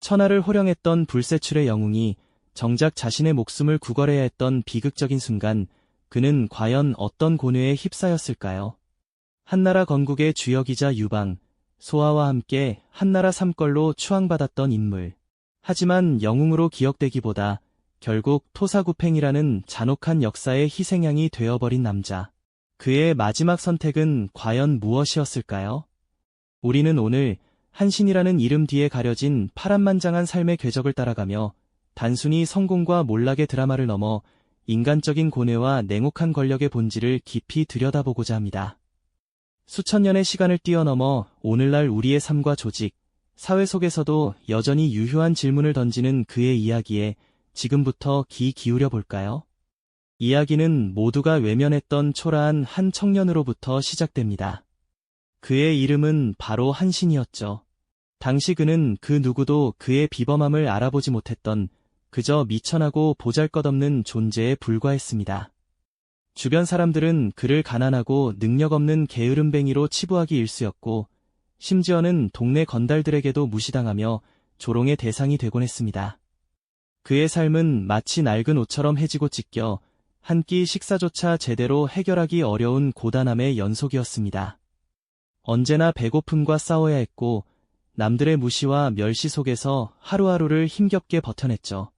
천하를 호령했던 불세출의 영웅이 정작 자신의 목숨을 구걸해야 했던 비극적인 순간, 그는 과연 어떤 고뇌에 휩싸였을까요? 한나라 건국의 주역이자 유방, 소아와 함께 한나라 삼걸로 추앙받았던 인물. 하지만 영웅으로 기억되기보다 결국 토사구팽이라는 잔혹한 역사의 희생양이 되어버린 남자. 그의 마지막 선택은 과연 무엇이었을까요? 우리는 오늘 한신이라는 이름 뒤에 가려진 파란만장한 삶의 궤적을 따라가며 단순히 성공과 몰락의 드라마를 넘어 인간적인 고뇌와 냉혹한 권력의 본질을 깊이 들여다보고자 합니다. 수천 년의 시간을 뛰어넘어 오늘날 우리의 삶과 조직, 사회 속에서도 여전히 유효한 질문을 던지는 그의 이야기에 지금부터 귀 기울여 볼까요? 이야기는 모두가 외면했던 초라한 한 청년으로부터 시작됩니다. 그의 이름은 바로 한신이었죠. 당시 그는 그 누구도 그의 비범함을 알아보지 못했던 그저 미천하고 보잘것없는 존재에 불과했습니다. 주변 사람들은 그를 가난하고 능력 없는 게으름뱅이로 치부하기 일쑤였고, 심지어는 동네 건달들에게도 무시당하며 조롱의 대상이 되곤 했습니다. 그의 삶은 마치 낡은 옷처럼 해지고 찢겨 한 끼 식사조차 제대로 해결하기 어려운 고단함의 연속이었습니다. 언제나 배고픔과 싸워야 했고 남들의 무시와 멸시 속에서 하루하루를 힘겹게 버텨냈죠.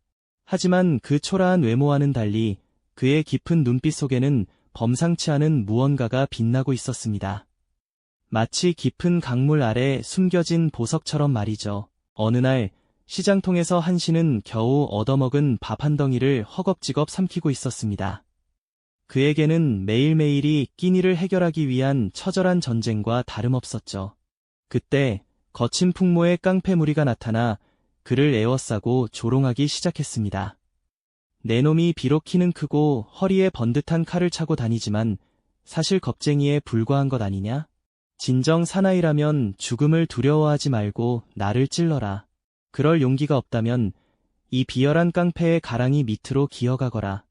하지만 그 초라한 외모와는 달리 그의 깊은 눈빛 속에는 범상치 않은 무언가가 빛나고 있었습니다. 마치 깊은 강물 아래 숨겨진 보석처럼 말이죠. 어느 날 시장통에서 한신은 겨우 얻어먹은 밥 한 덩이를 허겁지겁 삼키고 있었습니다. 그에게는 매일매일이 끼니를 해결하기 위한 처절한 전쟁과 다름없었죠. 그때 거친 풍모의 깡패 무리가 나타나 그를 에워싸고 조롱하기 시작했습니다. 내 놈이 비록 키는 크고 허리에 번듯한 칼을 차고 다니지만 사실 겁쟁이에 불과한 것 아니냐? 진정 사나이라면 죽음을 두려워하지 말고 나를 찔러라. 그럴 용기가 없다면 이 비열한 깡패의 가랑이 밑으로 기어가거라.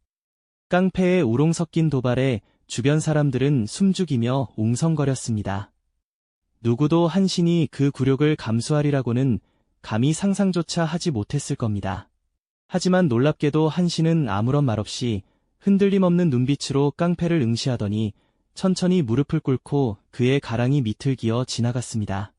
깡패의 우롱 섞인 도발에 주변 사람들은 숨죽이며 웅성거렸습니다. 누구도 한신이 그 굴욕을 감수하리라고는 감히 상상조차 하지 못했을 겁니다. 하지만 놀랍게도 한신은 아무런 말 없이 흔들림 없는 눈빛으로 깡패를 응시하더니 천천히 무릎을 꿇고 그의 가랑이 밑을 기어 지나갔습니다.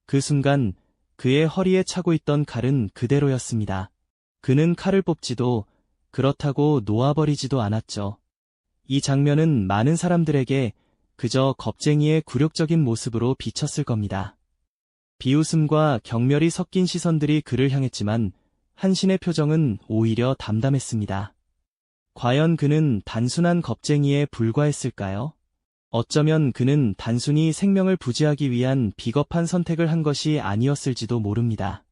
그 순간 그의 허리에 차고 있던 칼은 그대로였습니다. 그는 칼을 뽑지도 그렇다고 놓아버리지도 않았죠. 이 장면은 많은 사람들에게 그저 겁쟁이의 굴욕적인 모습으로 비쳤을 겁니다. 비웃음과 경멸이 섞인 시선들이 그를 향했지만 한신의 표정은 오히려 담담했습니다. 과연 그는 단순한 겁쟁이에 불과했을까요? 어쩌면 그는 단순히 생명을 부지하기 위한 비겁한 선택을 한 것이 아니었을지도 모릅니다.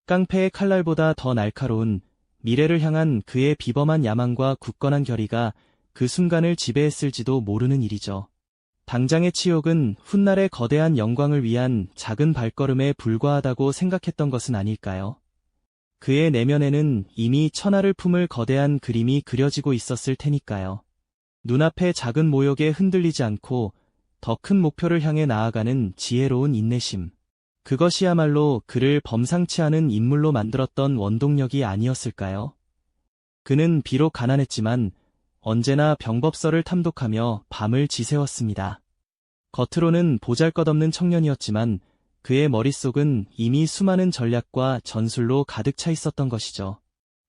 깡패의 칼날보다 더 날카로운 미래를 향한 그의 비범한 야망과 굳건한 결의가 그 순간을 지배했을지도 모르는 일이죠. 당장의 치욕은 훗날의 거대한 영광을 위한 작은 발걸음에 불과하다고 생각했던 것은 아닐까요? 그의 내면에는 이미 천하를 품을 거대한 그림이 그려지고 있었을 테니까요. 눈앞의 작은 모욕에 흔들리지 않고 더 큰 목표를 향해 나아가는 지혜로운 인내심. 그것이야말로 그를 범상치 않은 인물로 만들었던 원동력이 아니었을까요? 그는 비록 가난했지만 언제나 병법서를 탐독하며 밤을 지새웠습니다. 겉으로는 보잘것없는 청년이었지만 그의 머릿속은 이미 수많은 전략과 전술로 가득 차 있었던 것이죠.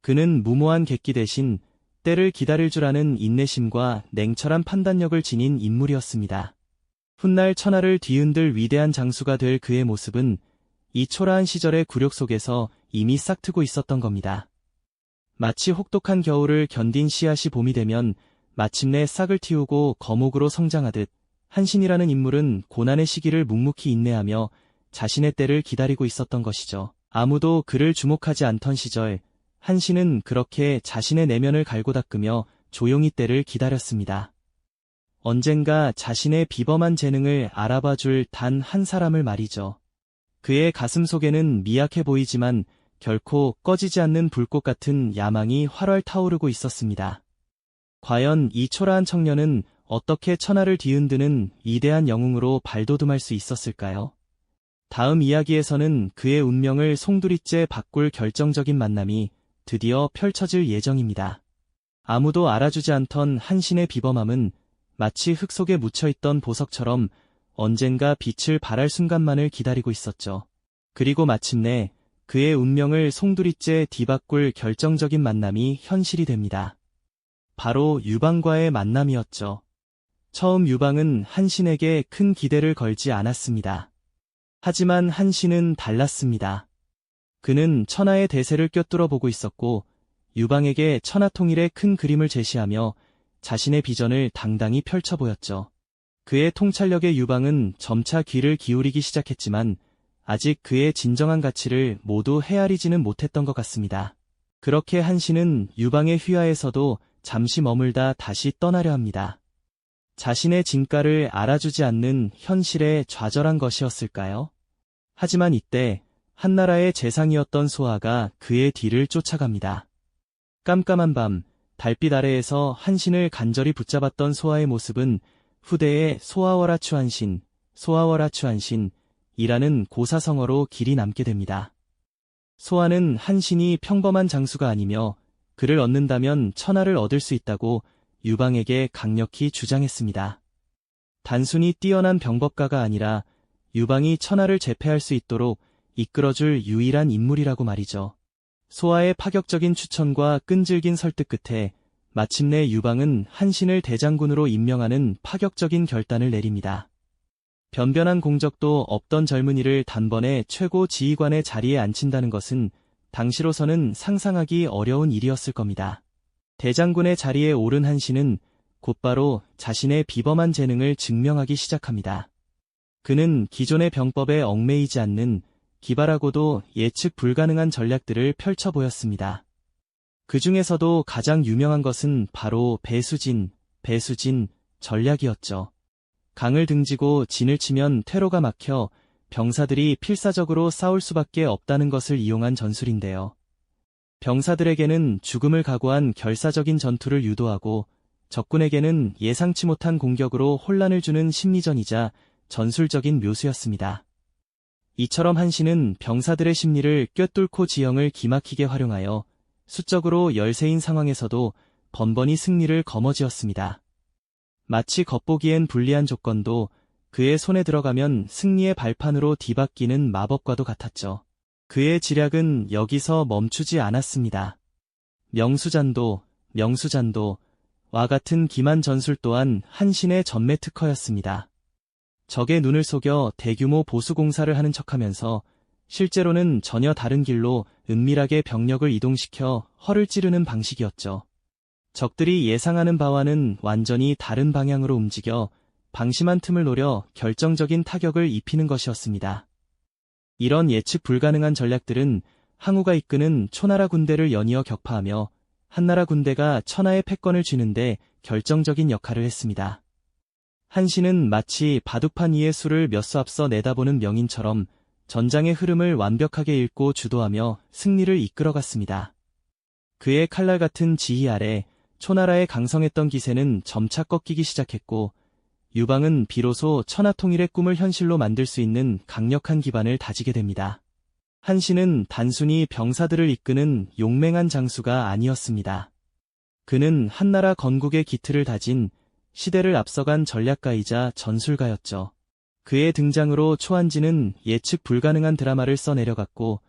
그는 무모한 객기 대신 때를 기다릴 줄 아는 인내심과 냉철한 판단력을 지닌 인물이었습니다. 훗날 천하를 뒤흔들 위대한 장수가 될 그의 모습은 이 초라한 시절의 굴욕 속에서 이미 싹트고 있었던 겁니다. 마치 혹독한 겨울을 견딘 씨앗이 봄이 되면 마침내 싹을 틔우고 거목으로 성장하듯 한신이라는 인물은 고난의 시기를 묵묵히 인내하며 자신의 때를 기다리고 있었던 것이죠. 아무도 그를 주목하지 않던 시절, 한신은 그렇게 자신의 내면을 갈고 닦으며 조용히 때를 기다렸습니다. 언젠가 자신의 비범한 재능을 알아봐줄 단 한 사람을 말이죠. 그의 가슴 속에는 미약해 보이지만 결코 꺼지지 않는 불꽃 같은 야망이 활활 타오르고 있었습니다. 과연 이 초라한 청년은 어떻게 천하를 뒤흔드는 위대한 영웅으로 발돋움할 수 있었을까요? 다음 이야기에서는 그의 운명을 송두리째 바꿀 결정적인 만남이 드디어 펼쳐질 예정입니다. 아무도 알아주지 않던 한신의 비범함은 마치 흙 속에 묻혀있던 보석처럼 언젠가 빛을 발할 순간만을 기다리고 있었죠. 그리고 마침내 그의 운명을 송두리째 뒤바꿀 결정적인 만남이 현실이 됩니다. 바로 유방과의 만남이었죠. 처음 유방은 한신에게 큰 기대를 걸지 않았습니다. 하지만 한신은 달랐습니다. 그는 천하의 대세를 꿰뚫어 보고 있었고 유방에게 천하통일의 큰 그림을 제시하며 자신의 비전을 당당히 펼쳐 보였죠. 그의 통찰력에 유방은 점차 귀를 기울이기 시작했지만 아직 그의 진정한 가치를 모두 헤아리지는 못했던 것 같습니다. 그렇게 한신은 유방의 휘하에서도 잠시 머물다 다시 떠나려 합니다. 자신의 진가를 알아주지 않는 현실에 좌절한 것이었을까요? 하지만 이때 한나라의 재상이었던 소아가 그의 뒤를 쫓아갑니다. 깜깜한 밤, 달빛 아래에서 한신을 간절히 붙잡았던 소아의 모습은 후대에 소아워라 추한신, 소아워라 추한신 이라는 고사성어로 길이 남게 됩니다. 소아는 한신이 평범한 장수가 아니며 그를 얻는다면 천하를 얻을 수 있다고 유방에게 강력히 주장했습니다. 단순히 뛰어난 병법가가 아니라 유방이 천하를 제패할 수 있도록 이끌어줄 유일한 인물이라고 말이죠. 소아의 파격적인 추천과 끈질긴 설득 끝에 마침내 유방은 한신을 대장군으로 임명하는 파격적인 결단을 내립니다. 변변한 공적도 없던 젊은이를 단번에 최고 지휘관의 자리에 앉힌다는 것은 당시로서는 상상하기 어려운 일이었을 겁니다. 대장군의 자리에 오른 한신은 곧바로 자신의 비범한 재능을 증명하기 시작합니다. 그는 기존의 병법에 얽매이지 않는 기발하고도 예측 불가능한 전략들을 펼쳐 보였습니다. 그 중에서도 가장 유명한 것은 바로 배수진 전략이었죠. 강을 등지고 진을 치면 퇴로가 막혀 병사들이 필사적으로 싸울 수밖에 없다는 것을 이용한 전술인데요. 병사들에게는 죽음을 각오한 결사적인 전투를 유도하고 적군에게는 예상치 못한 공격으로 혼란을 주는 심리전이자 전술적인 묘수였습니다. 이처럼 한신은 병사들의 심리를 꿰뚫고 지형을 기막히게 활용하여 수적으로 열세인 상황에서도 번번이 승리를 거머쥐었습니다. 마치 겉보기엔 불리한 조건도 그의 손에 들어가면 승리의 발판으로 뒤바뀌는 마법과도 같았죠. 그의 지략은 여기서 멈추지 않았습니다. 명수잔도와 같은 기만 전술 또한 한신의 전매 특허였습니다. 적의 눈을 속여 대규모 보수 공사를 하는 척하면서 실제로는 전혀 다른 길로 은밀하게 병력을 이동시켜 허를 찌르는 방식이었죠. 적들이 예상하는 바와는 완전히 다른 방향으로 움직여 방심한 틈을 노려 결정적인 타격을 입히는 것이었습니다. 이런 예측 불가능한 전략들은 항우가 이끄는 초나라 군대를 연이어 격파하며 한나라 군대가 천하의 패권을 쥐는데 결정적인 역할을 했습니다. 한신은 마치 바둑판 위의 수를 몇 수 앞서 내다보는 명인처럼 전장의 흐름을 완벽하게 읽고 주도하며 승리를 이끌어갔습니다. 그의 칼날 같은 지휘 아래 초나라의 강성했던 기세는 점차 꺾이기 시작했고 유방은 비로소 천하통일의 꿈을 현실로 만들 수 있는 강력한 기반을 다지게 됩니다. 한신은 단순히 병사들을 이끄는 용맹한 장수가 아니었습니다. 그는 한나라 건국의 기틀을 다진 시대를 앞서간 전략가이자 전술가였죠. 그의 등장으로 초한진은 예측 불가능한 드라마를 써내려갔고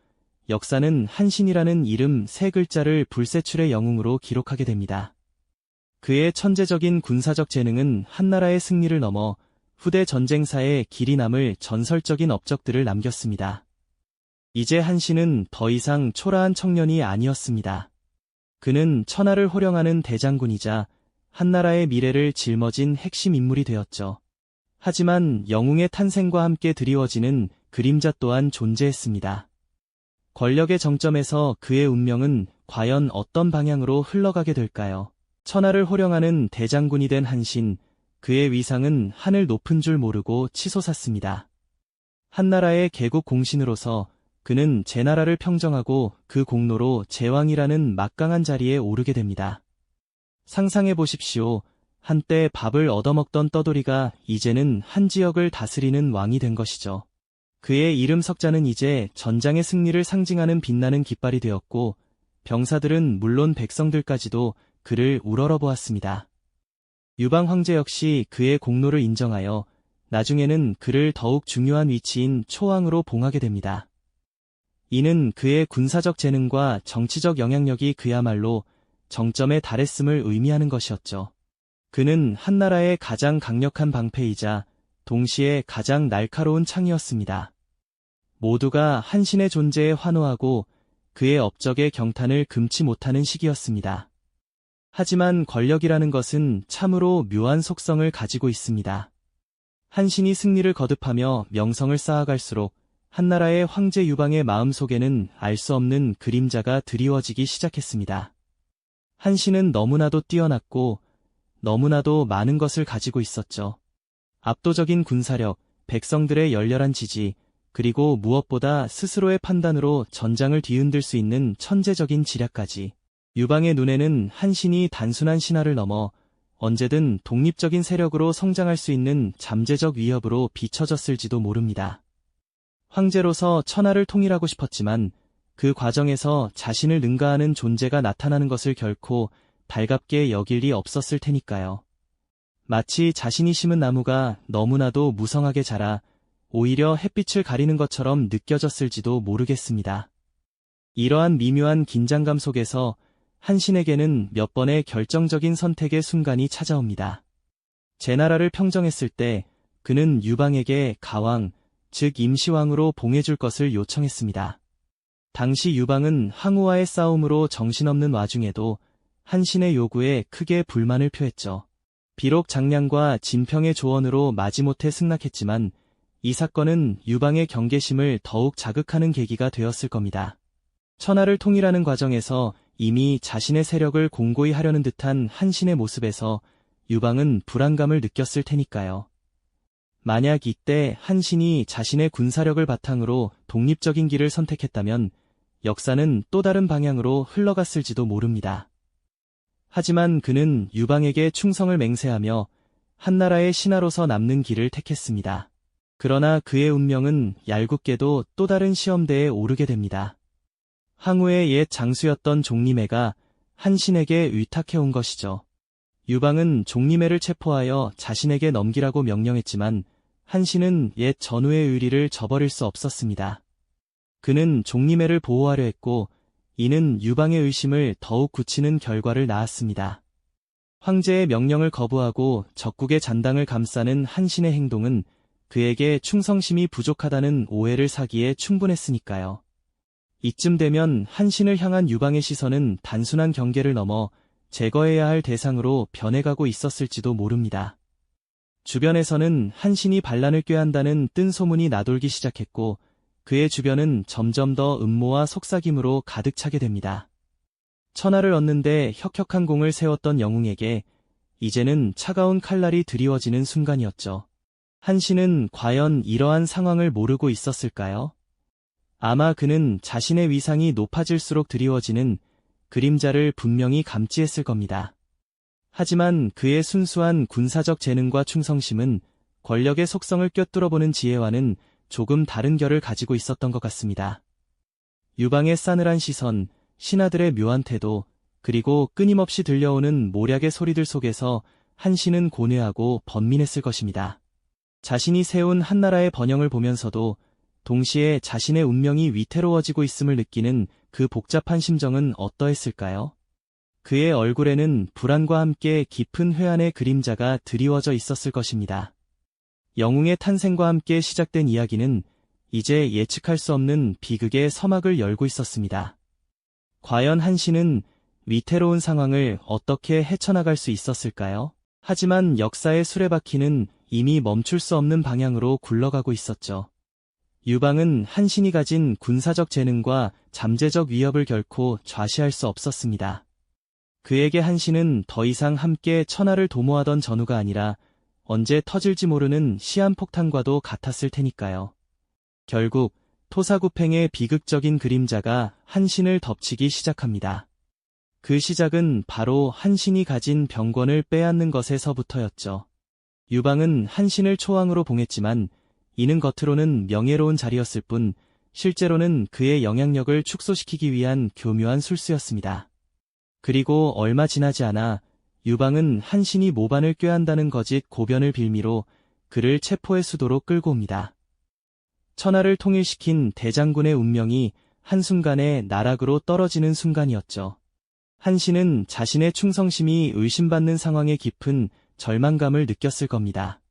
역사는 한신이라는 이름 세 글자를 불세출의 영웅으로 기록하게 됩니다. 그의 천재적인 군사적 재능은 한나라의 승리를 넘어 후대 전쟁사에 길이 남을 전설적인 업적들을 남겼습니다. 이제 한신은 더 이상 초라한 청년이 아니었습니다. 그는 천하를 호령하는 대장군이자 한나라의 미래를 짊어진 핵심 인물이 되었죠. 하지만 영웅의 탄생과 함께 드리워지는 그림자 또한 존재했습니다. 권력의 정점에서 그의 운명은 과연 어떤 방향으로 흘러가게 될까요? 천하를 호령하는 대장군이 된 한신, 그의 위상은 하늘 높은 줄 모르고 치솟았습니다. 한나라의 개국 공신으로서 그는 제나라를 평정하고 그 공로로 제왕이라는 막강한 자리에 오르게 됩니다. 상상해 보십시오. 한때 밥을 얻어먹던 떠돌이가 이제는 한 지역을 다스리는 왕이 된 것이죠. 그의 이름 석자는 이제 전장의 승리를 상징하는 빛나는 깃발이 되었고 병사들은 물론 백성들까지도 그를 우러러보았습니다. 유방 황제 역시 그의 공로를 인정하여 나중에는 그를 더욱 중요한 위치인 초왕으로 봉하게 됩니다. 이는 그의 군사적 재능과 정치적 영향력이 그야말로 정점에 달했음을 의미하는 것이었죠. 그는 한나라의 가장 강력한 방패이자 동시에 가장 날카로운 창이었습니다. 모두가 한신의 존재에 환호하고 그의 업적의 경탄을 금치 못하는 시기였습니다. 하지만 권력이라는 것은 참으로 묘한 속성을 가지고 있습니다. 한신이 승리를 거듭하며 명성을 쌓아갈수록 한나라의 황제 유방의 마음속에는 알 수 없는 그림자가 드리워지기 시작했습니다. 한신은 너무나도 뛰어났고 너무나도 많은 것을 가지고 있었죠. 압도적인 군사력, 백성들의 열렬한 지지, 그리고 무엇보다 스스로의 판단으로 전장을 뒤흔들 수 있는 천재적인 지략까지. 유방의 눈에는 한신이 단순한 신하를 넘어 언제든 독립적인 세력으로 성장할 수 있는 잠재적 위협으로 비춰졌을지도 모릅니다. 황제로서 천하를 통일하고 싶었지만 그 과정에서 자신을 능가하는 존재가 나타나는 것을 결코 달갑게 여길 리 없었을 테니까요. 마치 자신이 심은 나무가 너무나도 무성하게 자라 오히려 햇빛을 가리는 것처럼 느껴졌을지도 모르겠습니다. 이러한 미묘한 긴장감 속에서 한신에게는 몇 번의 결정적인 선택의 순간이 찾아옵니다. 제 나라를 평정했을 때 그는 유방에게 가왕, 즉 임시왕으로 봉해줄 것을 요청했습니다. 당시 유방은 항우와의 싸움으로 정신없는 와중에도 한신의 요구에 크게 불만을 표했죠. 비록 장량과 진평의 조언으로 마지못해 승낙했지만 이 사건은 유방의 경계심을 더욱 자극하는 계기가 되었을 겁니다. 천하를 통일하는 과정에서 이미 자신의 세력을 공고히 하려는 듯한 한신의 모습에서 유방은 불안감을 느꼈을 테니까요. 만약 이때 한신이 자신의 군사력을 바탕으로 독립적인 길을 선택했다면 역사는 또 다른 방향으로 흘러갔을지도 모릅니다. 하지만 그는 유방에게 충성을 맹세하며 한나라의 신하로서 남는 길을 택했습니다. 그러나 그의 운명은 얄궂게도 또 다른 시험대에 오르게 됩니다. 항우의 옛 장수였던 종리매가 한신에게 위탁해온 것이죠. 유방은 종리매를 체포하여 자신에게 넘기라고 명령했지만 한신은 옛 전우의 의리를 저버릴 수 없었습니다. 그는 종리매를 보호하려 했고 이는 유방의 의심을 더욱 굳히는 결과를 낳았습니다. 황제의 명령을 거부하고 적국의 잔당을 감싸는 한신의 행동은 그에게 충성심이 부족하다는 오해를 사기에 충분했으니까요. 이쯤 되면 한신을 향한 유방의 시선은 단순한 경계를 넘어 제거해야 할 대상으로 변해가고 있었을지도 모릅니다. 주변에서는 한신이 반란을 꾀한다는 뜬 소문이 나돌기 시작했고 그의 주변은 점점 더 음모와 속삭임으로 가득 차게 됩니다. 천하를 얻는데 혁혁한 공을 세웠던 영웅에게 이제는 차가운 칼날이 드리워지는 순간이었죠. 한신은 과연 이러한 상황을 모르고 있었을까요? 아마 그는 자신의 위상이 높아질수록 드리워지는 그림자를 분명히 감지했을 겁니다. 하지만 그의 순수한 군사적 재능과 충성심은 권력의 속성을 꿰뚫어보는 지혜와는 조금 다른 결을 가지고 있었던 것 같습니다. 유방의 싸늘한 시선, 신하들의 묘한 태도, 그리고 끊임없이 들려오는 모략의 소리들 속에서 한신은 고뇌하고 번민했을 것입니다. 자신이 세운 한나라의 번영을 보면서도 동시에 자신의 운명이 위태로워지고 있음을 느끼는 그 복잡한 심정은 어떠했을까요? 그의 얼굴에는 불안과 함께 깊은 회한의 그림자가 드리워져 있었을 것입니다. 영웅의 탄생과 함께 시작된 이야기는 이제 예측할 수 없는 비극의 서막을 열고 있었습니다. 과연 한신은 위태로운 상황을 어떻게 헤쳐나갈 수 있었을까요? 하지만 역사의 수레바퀴는 이미 멈출 수 없는 방향으로 굴러가고 있었죠. 유방은 한신이 가진 군사적 재능과 잠재적 위협을 결코 좌시할 수 없었습니다. 그에게 한신은 더 이상 함께 천하를 도모하던 전우가 아니라 언제 터질지 모르는 시한폭탄과도 같았을 테니까요. 결국 토사구팽의 비극적인 그림자가 한신을 덮치기 시작합니다. 그 시작은 바로 한신이 가진 병권을 빼앗는 것에서부터였죠. 유방은 한신을 초왕으로 봉했지만 이는 겉으로는 명예로운 자리였을 뿐 실제로는 그의 영향력을 축소시키기 위한 교묘한 술수였습니다. 그리고 얼마 지나지 않아 유방은 한신이 모반을 꾀한다는 거짓 고변을 빌미로 그를 체포의 수도로 끌고 옵니다. 천하를 통일시킨 대장군의 운명이 한순간에 나락으로 떨어지는 순간이었죠. 한신은 자신의 충성심이 의심받는 상황에 깊은 절망감을 느꼈을 겁니다.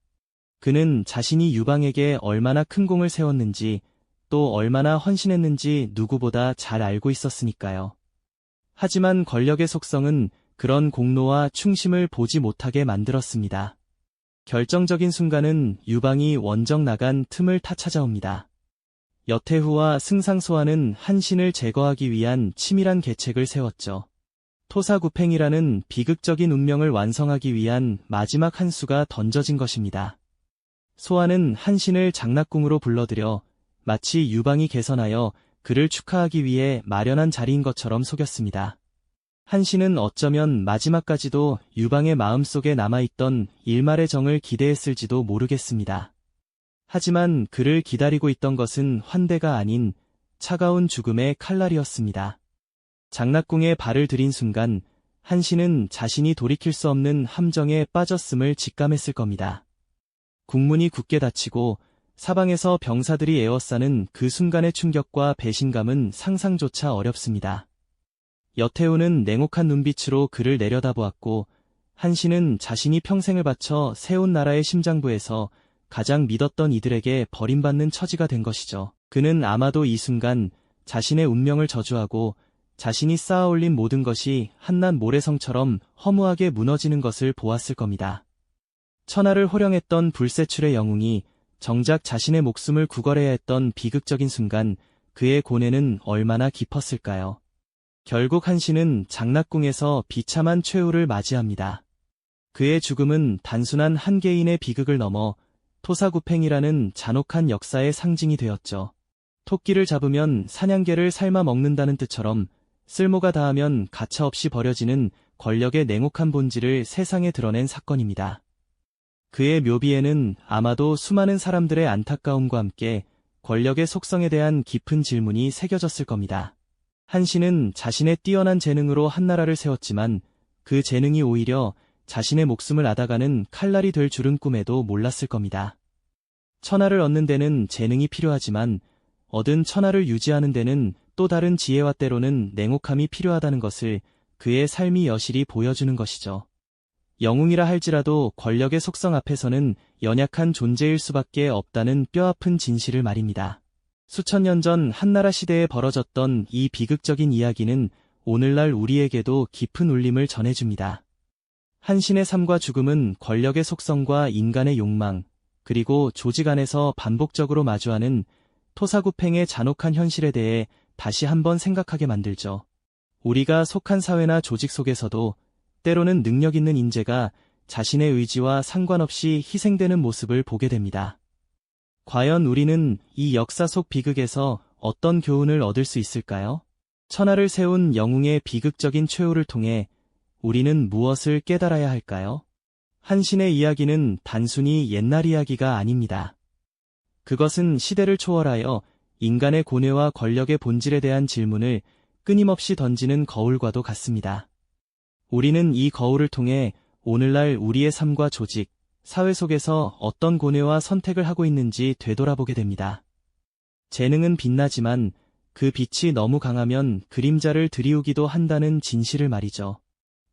그는 자신이 유방에게 얼마나 큰 공을 세웠는지 또 얼마나 헌신했는지 누구보다 잘 알고 있었으니까요. 하지만 권력의 속성은 그런 공로와 충심을 보지 못하게 만들었습니다. 결정적인 순간은 유방이 원정 나간 틈을 타 찾아옵니다. 여태후와 승상소와는 한신을 제거하기 위한 치밀한 계책을 세웠죠. 토사구팽이라는 비극적인 운명을 완성하기 위한 마지막 한 수가 던져진 것입니다. 소아는 한신을 장락궁으로 불러들여 마치 유방이 개선하여 그를 축하하기 위해 마련한 자리인 것처럼 속였습니다. 한신은 어쩌면 마지막까지도 유방의 마음속에 남아있던 일말의 정을 기대했을지도 모르겠습니다. 하지만 그를 기다리고 있던 것은 환대가 아닌 차가운 죽음의 칼날이었습니다. 장락궁에 발을 들인 순간 한신은 자신이 돌이킬 수 없는 함정에 빠졌음을 직감했을 겁니다. 국문이 굳게 닫히고 사방에서 병사들이 에워싸는 그 순간의 충격과 배신감은 상상조차 어렵습니다. 여태우는 냉혹한 눈빛으로 그를 내려다보았고 한신은 자신이 평생을 바쳐 세운 나라의 심장부에서 가장 믿었던 이들에게 버림받는 처지가 된 것이죠. 그는 아마도 이 순간 자신의 운명을 저주하고 자신이 쌓아올린 모든 것이 한낱 모래성처럼 허무하게 무너지는 것을 보았을 겁니다. 천하를 호령했던 불세출의 영웅이 정작 자신의 목숨을 구걸해야 했던 비극적인 순간 그의 고뇌는 얼마나 깊었을까요? 결국 한신은 장락궁에서 비참한 최후를 맞이합니다. 그의 죽음은 단순한 한 개인의 비극을 넘어 토사구팽이라는 잔혹한 역사의 상징이 되었죠. 토끼를 잡으면 사냥개를 삶아 먹는다는 뜻처럼 쓸모가 다하면 가차없이 버려지는 권력의 냉혹한 본질을 세상에 드러낸 사건입니다. 그의 묘비에는 아마도 수많은 사람들의 안타까움과 함께 권력의 속성에 대한 깊은 질문이 새겨졌을 겁니다. 한신은 자신의 뛰어난 재능으로 한나라를 세웠지만 그 재능이 오히려 자신의 목숨을 앗아가는 칼날이 될 줄은 꿈에도 몰랐을 겁니다. 천하를 얻는 데는 재능이 필요하지만 얻은 천하를 유지하는 데는 또 다른 지혜와 때로는 냉혹함이 필요하다는 것을 그의 삶이 여실히 보여주는 것이죠. 영웅이라 할지라도 권력의 속성 앞에서는 연약한 존재일 수밖에 없다는 뼈아픈 진실을 말입니다. 수천 년 전 한나라 시대에 벌어졌던 이 비극적인 이야기는 오늘날 우리에게도 깊은 울림을 전해줍니다. 한신의 삶과 죽음은 권력의 속성과 인간의 욕망, 그리고 조직 안에서 반복적으로 마주하는 토사구팽의 잔혹한 현실에 대해 다시 한번 생각하게 만들죠. 우리가 속한 사회나 조직 속에서도 때로는 능력 있는 인재가 자신의 의지와 상관없이 희생되는 모습을 보게 됩니다. 과연 우리는 이 역사 속 비극에서 어떤 교훈을 얻을 수 있을까요? 천하를 세운 영웅의 비극적인 최후를 통해 우리는 무엇을 깨달아야 할까요? 한신의 이야기는 단순히 옛날 이야기가 아닙니다. 그것은 시대를 초월하여 인간의 고뇌와 권력의 본질에 대한 질문을 끊임없이 던지는 거울과도 같습니다. 우리는 이 거울을 통해 오늘날 우리의 삶과 조직, 사회 속에서 어떤 고뇌와 선택을 하고 있는지 되돌아보게 됩니다. 재능은 빛나지만 그 빛이 너무 강하면 그림자를 들이우기도 한다는 진실을 말이죠.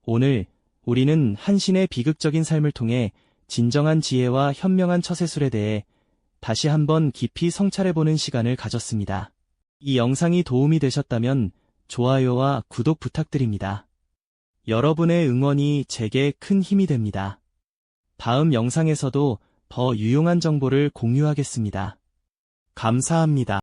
오늘 우리는 한신의 비극적인 삶을 통해 진정한 지혜와 현명한 처세술에 대해 다시 한번 깊이 성찰해보는 시간을 가졌습니다. 이 영상이 도움이 되셨다면 좋아요와 구독 부탁드립니다. 여러분의 응원이 제게 큰 힘이 됩니다. 다음 영상에서도 더 유용한 정보를 공유하겠습니다. 감사합니다.